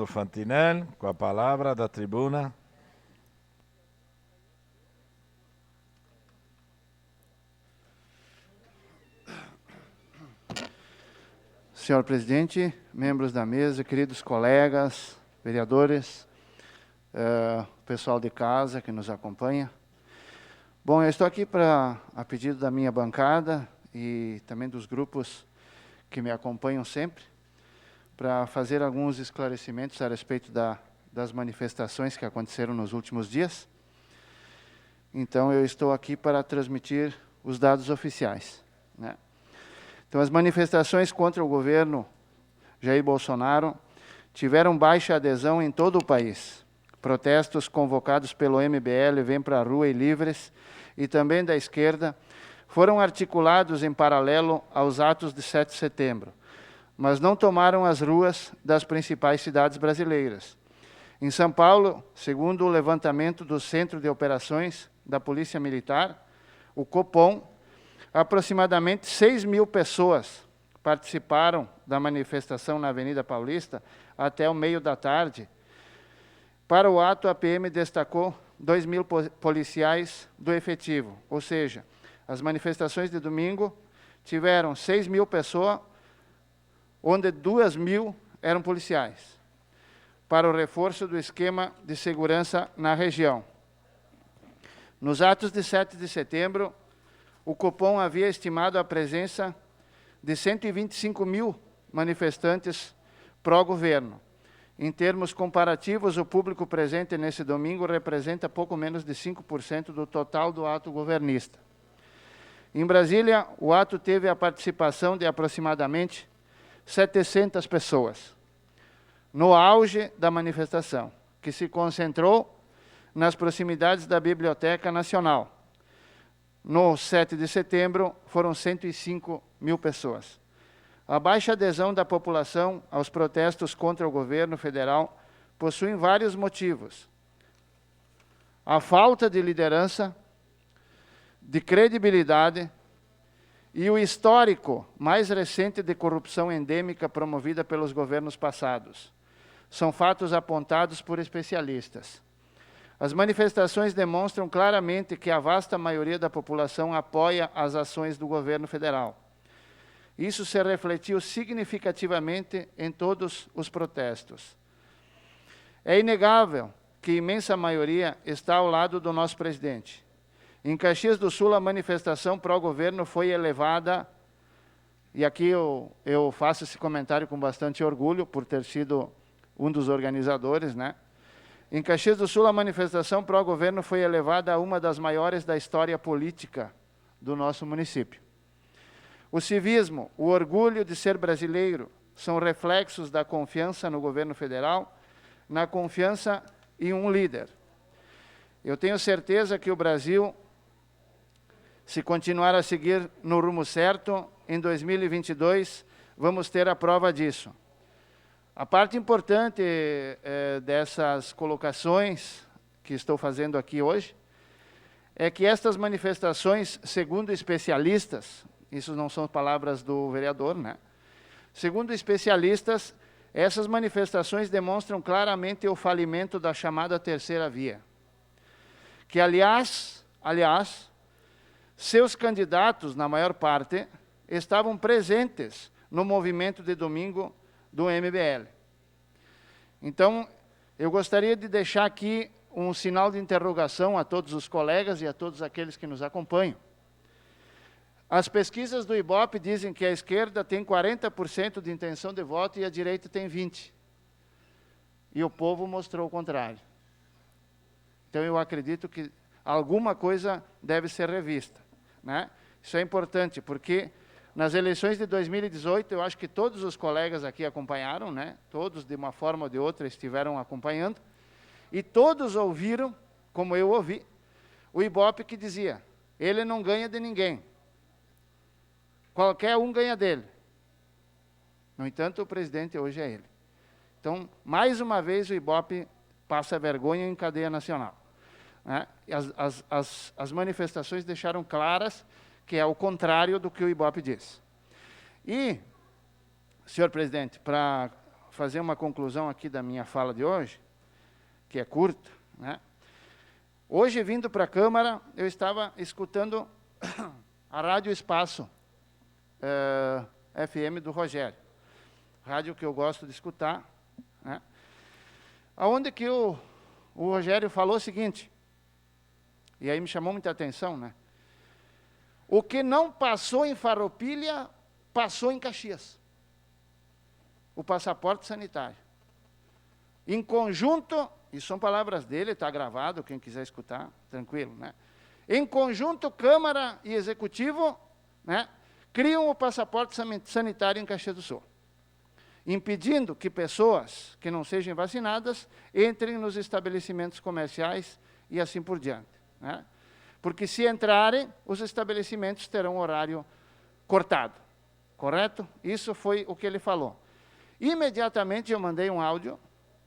Fantinel, com a palavra da tribuna. Senhor presidente, membros da mesa, queridos colegas, vereadores, pessoal de casa que nos acompanha. Bom, eu estou aqui a pedido da minha bancada e também dos grupos que me acompanham sempre, para fazer alguns esclarecimentos a respeito das manifestações que aconteceram nos últimos dias. Então, eu estou aqui para transmitir os dados oficiais, né? Então, as manifestações contra o governo Jair Bolsonaro tiveram baixa adesão em todo o país. Protestos convocados pelo MBL, Vem para a Rua e Livres, e também da esquerda, foram articulados em paralelo aos atos de 7 de setembro, mas não tomaram as ruas das principais cidades brasileiras. Em São Paulo, segundo o levantamento do Centro de Operações da Polícia Militar, o Copom, aproximadamente 6.000 pessoas participaram da manifestação na Avenida Paulista até o meio da tarde. Para o ato, a PM destacou 2.000 policiais do efetivo, ou seja, as manifestações de domingo tiveram 6.000 pessoas, onde 2.000 eram policiais, para o reforço do esquema de segurança na região. Nos atos de 7 de setembro, o Copom havia estimado a presença de 125.000 manifestantes pró-governo. Em termos comparativos, o público presente nesse domingo representa pouco menos de 5% do total do ato governista. Em Brasília, o ato teve a participação de aproximadamente 700 pessoas, no auge da manifestação, que se concentrou nas proximidades da Biblioteca Nacional. No 7 de setembro, foram 105.000 pessoas. A baixa adesão da população aos protestos contra o governo federal possui vários motivos. A falta de liderança, de credibilidade e o histórico mais recente de corrupção endêmica promovida pelos governos passados. São fatos apontados por especialistas. As manifestações demonstram claramente que a vasta maioria da população apoia as ações do governo federal. Isso se refletiu significativamente em todos os protestos. É inegável que a imensa maioria está ao lado do nosso presidente. Em Caxias do Sul, a manifestação pró-governo foi elevada, e aqui eu faço esse comentário com bastante orgulho, por ter sido um dos organizadores, né? Em Caxias do Sul, a manifestação pró-governo foi elevada a uma das maiores da história política do nosso município. O civismo, o orgulho de ser brasileiro, são reflexos da confiança no governo federal, na confiança em um líder. Eu tenho certeza que o Brasil, se continuar a seguir no rumo certo, em 2022, vamos ter a prova disso. A parte importante dessas colocações que estou fazendo aqui hoje é que estas manifestações, segundo especialistas, isso não são palavras do vereador, né? Segundo especialistas, essas manifestações demonstram claramente o falimento da chamada terceira via. Que, aliás, seus candidatos, na maior parte, estavam presentes no movimento de domingo do MBL. Então, eu gostaria de deixar aqui um sinal de interrogação a todos os colegas e a todos aqueles que nos acompanham. As pesquisas do Ibope dizem que a esquerda tem 40% de intenção de voto e a direita tem 20%. E o povo mostrou o contrário. Então, eu acredito que alguma coisa deve ser revista, né? Isso é importante, porque nas eleições de 2018, eu acho que todos os colegas aqui acompanharam, né? Todos, de uma forma ou de outra, estiveram acompanhando, e todos ouviram, como eu ouvi, o Ibope que dizia, ele não ganha de ninguém, qualquer um ganha dele. No entanto, o presidente hoje é ele. Então, mais uma vez, o Ibope passa vergonha em cadeia nacional, né? As manifestações deixaram claras que é o contrário do que o Ibope diz. E, senhor presidente, para fazer uma conclusão aqui da minha fala de hoje, que é curta, né? Hoje, vindo para a Câmara, eu estava escutando a Rádio Espaço FM do Rogério, rádio que eu gosto de escutar, né? Aonde que o Rogério falou o seguinte, e aí me chamou muita atenção, né? O que não passou em Farroupilha, passou em Caxias. O passaporte sanitário. Em conjunto, e são palavras dele, está gravado, quem quiser escutar, tranquilo, né? Em conjunto, Câmara e Executivo, né, criam o passaporte sanitário em Caxias do Sul, impedindo que pessoas que não sejam vacinadas entrem nos estabelecimentos comerciais e assim por diante, né? Porque se entrarem, os estabelecimentos terão horário cortado, correto? Isso foi o que ele falou. Imediatamente eu mandei um áudio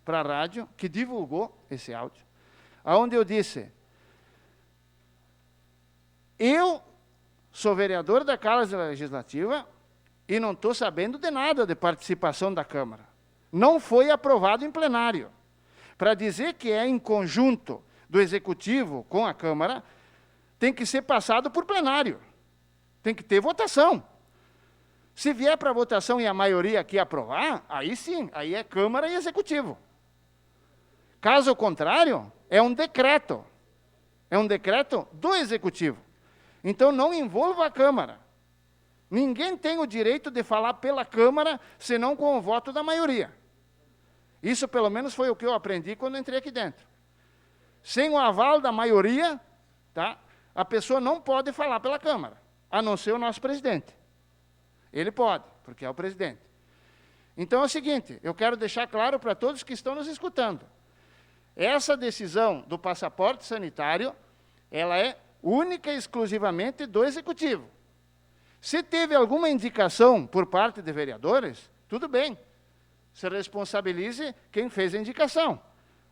para a rádio, que divulgou esse áudio, onde eu disse, eu sou vereador da Casa Legislativa e não estou sabendo de nada de participação da Câmara. Não foi aprovado em plenário. Para dizer que é em conjunto do Executivo com a Câmara, tem que ser passado por plenário. Tem que ter votação. Se vier para votação e a maioria aqui aprovar, aí sim, aí é Câmara e Executivo. Caso contrário, é um decreto. É um decreto do Executivo. Então, não envolva a Câmara. Ninguém tem o direito de falar pela Câmara, senão com o voto da maioria. Isso, pelo menos, foi o que eu aprendi quando entrei aqui dentro. Sem o aval da maioria, tá, a pessoa não pode falar pela Câmara, a não ser o nosso presidente. Ele pode, porque é o presidente. Então, é o seguinte, eu quero deixar claro para todos que estão nos escutando. Essa decisão do passaporte sanitário, ela é única e exclusivamente do Executivo. Se teve alguma indicação por parte de vereadores, tudo bem. Se responsabilize quem fez a indicação.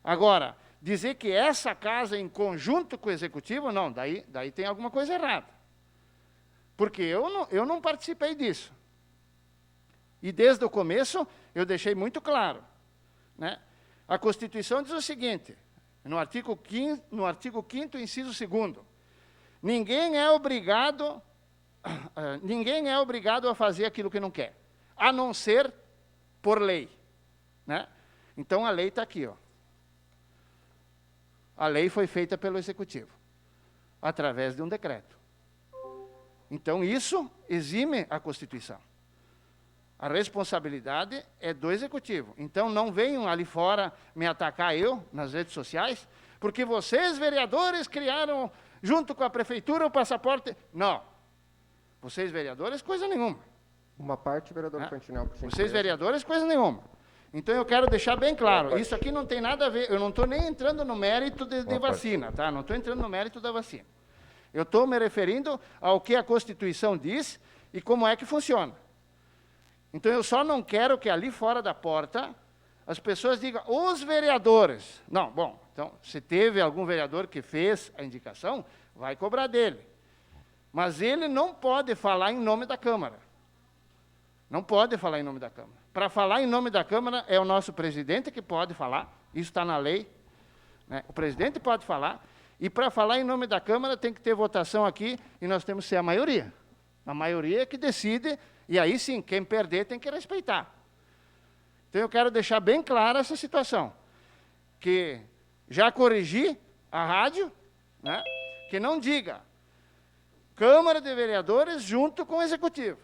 Agora, dizer que essa casa em conjunto com o Executivo, não, daí tem alguma coisa errada. Porque eu não participei disso. E desde o começo eu deixei muito claro, né? A Constituição diz o seguinte, no artigo 5º, inciso 2º, ninguém é obrigado a fazer aquilo que não quer, a não ser por lei, né? Então a lei está aqui, ó. A lei foi feita pelo Executivo, através de um decreto. Então isso exime a Constituição. A responsabilidade é do Executivo. Então não venham ali fora me atacar eu, nas redes sociais, porque vocês, vereadores, criaram, junto com a Prefeitura, o passaporte. Não. Vocês, vereadores, coisa nenhuma. Uma parte, vereador Fantinel. Vocês, vereadores, coisa nenhuma. Então eu quero deixar bem claro, isso aqui não tem nada a ver, eu não estou nem entrando no mérito de vacina, tá? Não estou entrando no mérito da vacina. Eu estou me referindo ao que a Constituição diz e como é que funciona. Então, eu só não quero que ali fora da porta as pessoas digam, os vereadores. Não, bom, então, se teve algum vereador que fez a indicação, vai cobrar dele. Mas ele não pode falar em nome da Câmara. Não pode falar em nome da Câmara. Para falar em nome da Câmara, é o nosso presidente que pode falar, isso está na lei, né? O presidente pode falar, e para falar em nome da Câmara tem que ter votação aqui, e nós temos que ser a maioria. A maioria é que decide. E aí sim, quem perder tem que respeitar. Então eu quero deixar bem clara essa situação. Que já corrigi a rádio, né, que não diga Câmara de Vereadores junto com o Executivo.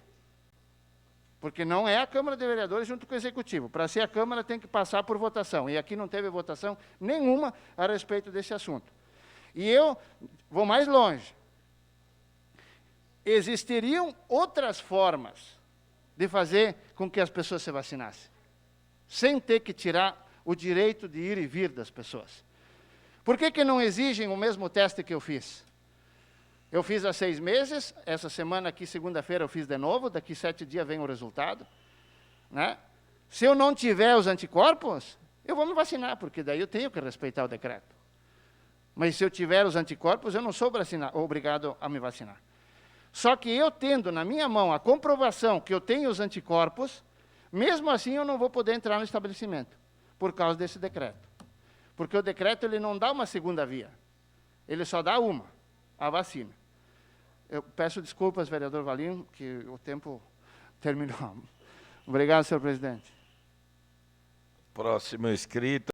Porque não é a Câmara de Vereadores junto com o Executivo. Para ser a Câmara tem que passar por votação. E aqui não teve votação nenhuma a respeito desse assunto. E eu vou mais longe. Existiriam outras formas de fazer com que as pessoas se vacinassem, sem ter que tirar o direito de ir e vir das pessoas. Por que não exigem o mesmo teste que eu fiz? Eu fiz há 6 meses, essa semana aqui, segunda-feira, eu fiz de novo, daqui 7 dias vem o resultado, né? Se eu não tiver os anticorpos, eu vou me vacinar, porque daí eu tenho que respeitar o decreto. Mas se eu tiver os anticorpos, eu não sou obrigado a me vacinar. Só que eu tendo na minha mão a comprovação que eu tenho os anticorpos, Mesmo assim, eu não vou poder entrar no estabelecimento, por causa desse decreto. Porque o decreto ele não dá uma segunda via, ele só dá uma, a vacina. Eu peço desculpas, vereador Valinho, que o tempo terminou. Obrigado, senhor presidente. Próximo inscrito.